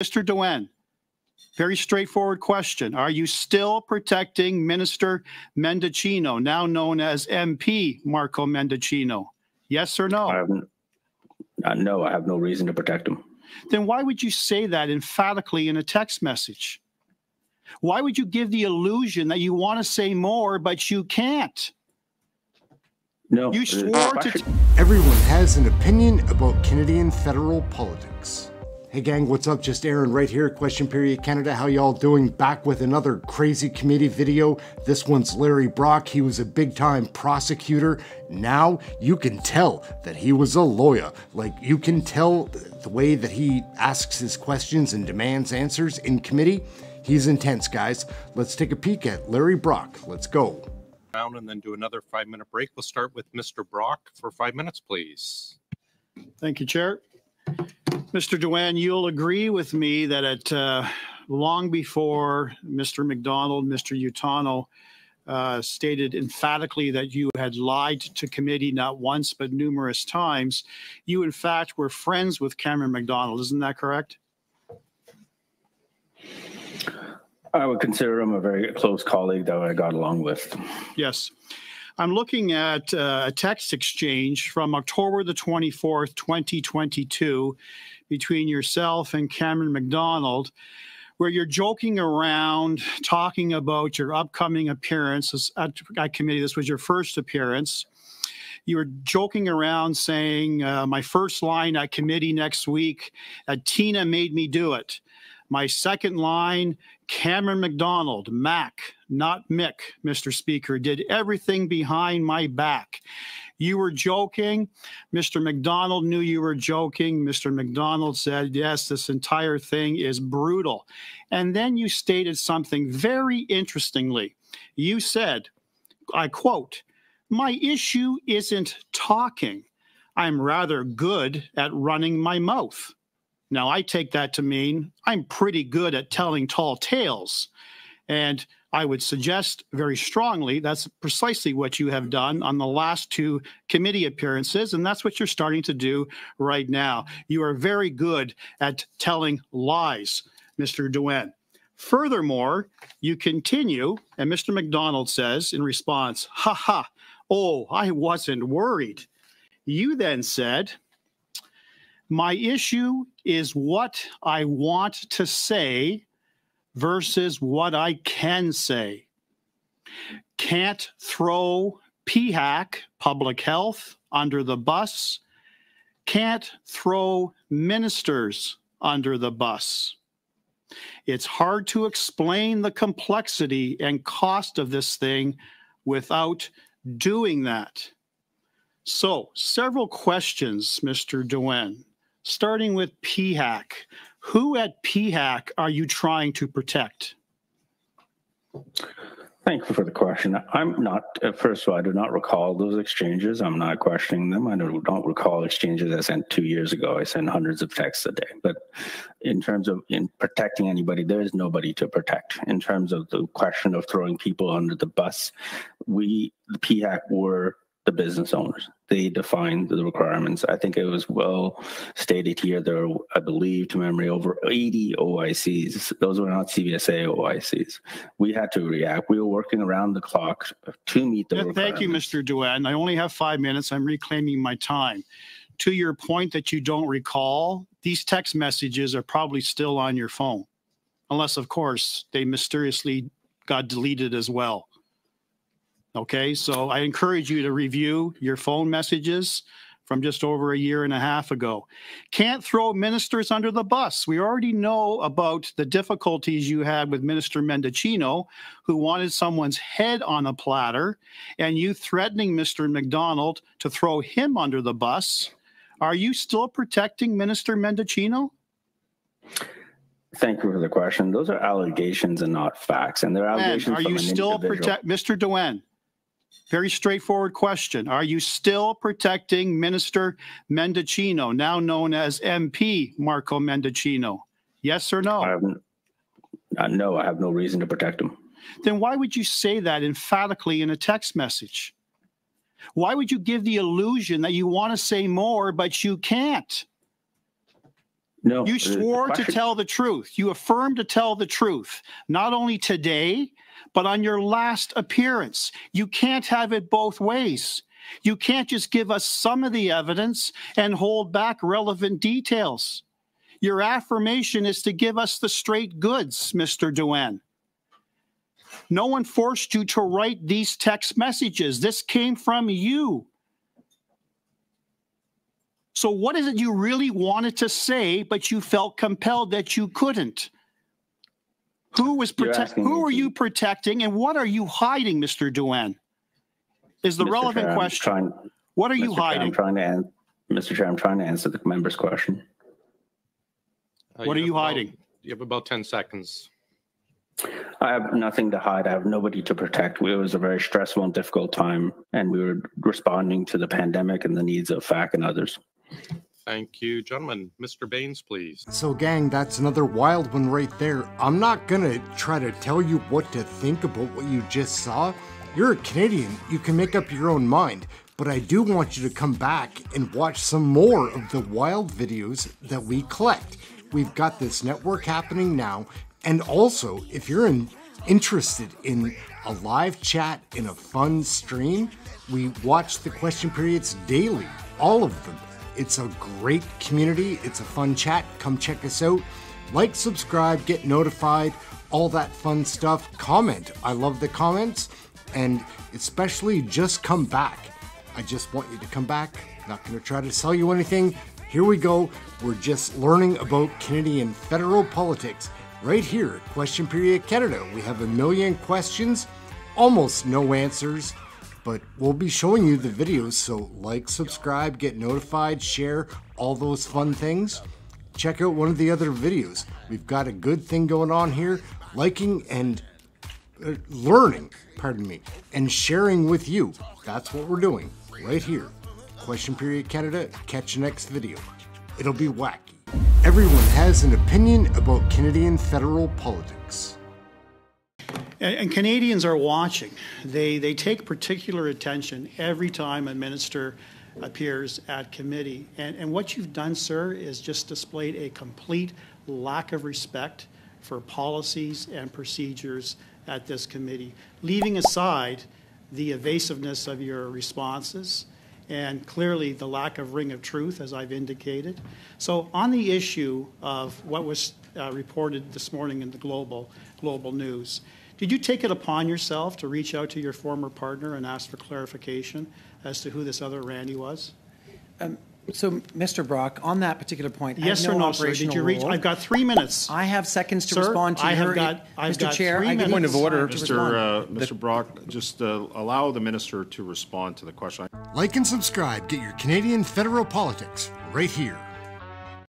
Mr. DOAN, very straightforward question. Are you still protecting Minister Mendicino, now known as MP Marco Mendicino? Yes or no? No, I have no reason to protect him. Then why would you say that emphatically in a text message? Why would you give the illusion that you want to say more, but you can't? No. You swore to... Everyone has an opinion about Canadian federal politics. Hey gang, what's up? Just Aaron right here, Question Period Canada. How y'all doing? Back with another crazy committee video. This one's Larry Brock. He was a big-time prosecutor. Now you can tell that he was a lawyer. Like, you can tell the way that he asks his questions and demands answers in committee. He's intense, guys. Let's take a peek at Larry Brock. Let's go. And then do another 5-minute break. We'll start with Mr. Brock for 5 minutes, please. Thank you, Chair. Mr. DOAN, you'll agree with me that at long before Mr. McDonald, Mr. Utano stated emphatically that you had lied to committee not once but numerous times, you in fact were friends with Cameron McDonald. Isn't that correct? I would consider him a very close colleague that I got along with. Yes. I'm looking at a text exchange from October the 24th, 2022, between yourself and Cameron McDonald, where you're joking around, talking about your upcoming appearance at committee. This was your first appearance. You were joking around saying, my first line at committee next week, Tina made me do it. My second line, Cameron McDonald, Mac, not Mick, Mr. Speaker, did everything behind my back. You were joking. Mr. McDonald knew you were joking. Mr. McDonald said, yes, this entire thing is brutal. And then you stated something very interestingly. You said, I quote, my issue isn't talking. I'm rather good at running my mouth. Now, I take that to mean I'm pretty good at telling tall tales. And I would suggest very strongly that's precisely what you have done on the last two committee appearances, and that's what you're starting to do right now. You are very good at telling lies, Mr. DOAN. Furthermore, you continue, and Mr. McDonald says in response, ha ha, oh, I wasn't worried. You then said, my issue is what I want to say versus what I can say. Can't throw PHAC, public health, under the bus. Can't throw ministers under the bus. It's hard to explain the complexity and cost of this thing without doing that. So, several questions, Mr. DOAN. Starting with PHAC, who at PHAC are you trying to protect? Thank you for the question. I'm not, first of all, I do not recall those exchanges. I'm not questioning them. I don't recall exchanges I sent 2 years ago. I send hundreds of texts a day. But in terms of protecting anybody, there is nobody to protect. In terms of the question of throwing people under the bus, the PHAC were the business owners. They defined the requirements. I think it was well stated here. There are, I believe, to memory, over 80 OICs. Those were not CBSA OICs. We had to react. We were working around the clock to meet the requirements. Thank you, Mr. DOAN. I only have 5 minutes. I'm reclaiming my time. To your point that you don't recall, these text messages are probably still on your phone, unless, of course, they mysteriously got deleted as well. Okay, so I encourage you to review your phone messages from just over 1.5 years ago. Can't throw ministers under the bus. We already know about the difficulties you had with Minister Mendicino, who wanted someone's head on a platter, and you threatening Mr. McDonald to throw him under the bus. Are you still protecting Minister Mendicino? Thank you for the question. Those are allegations and not facts, and they're allegations from an individual. Are you still Mr. DOAN? Very straightforward question. Are you still protecting Minister Mendicino, now known as MP Marco Mendicino? Yes or no? No, I have no reason to protect him. Then why would you say that emphatically in a text message? Why would you give the illusion that you want to say more, but you can't? No. You swore to tell the truth. You affirmed to tell the truth, not only today, but on your last appearance. You can't have it both ways. You can't just give us some of the evidence and hold back relevant details. Your affirmation is to give us the straight goods, Mr. DOAN. No one forced you to write these text messages. This came from you. So what is it you really wanted to say, but you felt compelled that you couldn't? Who are you protecting, and what are you hiding, Mr. DOAN? Is the relevant question. What are you hiding? Mr. Chair, I'm trying to answer the member's question. What are you hiding? You have about 10 seconds. I have nothing to hide. I have nobody to protect. It was a very stressful and difficult time, and we were responding to the pandemic and the needs of FAC and others. Thank you, gentlemen. Mr. Baines, please. So, gang, that's another wild one right there. I'm not gonna try to tell you what to think about what you just saw. You're a Canadian. You can make up your own mind. But I do want you to come back and watch some more of the wild videos that we collect. We've got this network happening now. And also, if you're interested in a live chat in a fun stream, we watch the question periods daily, all of them. It's a great community. It's a fun chat. Come check us out. Like, subscribe, get notified, all that fun stuff. Comment. I love the comments. And especially just come back. I just want you to come back. Not going to try to sell you anything. Here we go. We're just learning about Canadian federal politics. Right here, Question Period Canada. We have 1 million questions, almost no answers, but we'll be showing you the videos, so like, subscribe, get notified, share, all those fun things. Check out one of the other videos. We've got a good thing going on here, liking and learning, and sharing with you. That's what we're doing right here. Question Period Canada. Catch you next video. It'll be wacky. Everyone has an opinion about Canadian federal politics. And Canadians are watching. They take particular attention every time a minister appears at committee. And what you've done, sir, is just displayed a complete lack of respect for policies and procedures at this committee, leaving aside the evasiveness of your responses and clearly the lack of ring of truth, as I've indicated. So on the issue of what was reported this morning in the global news, did you take it upon yourself to reach out to your former partner and ask for clarification as to who this other Randy was? So, Mr. Brock, on that particular point, yes I have or no no, sir? Did you reach? role. I've got 3 minutes. I have seconds to sir, respond to I've your. got Mr. Chair, 3 I minutes. Point of order, Mr. Mr. Brock, just allow the minister to respond to the question. Like and subscribe. Get your Canadian federal politics right here.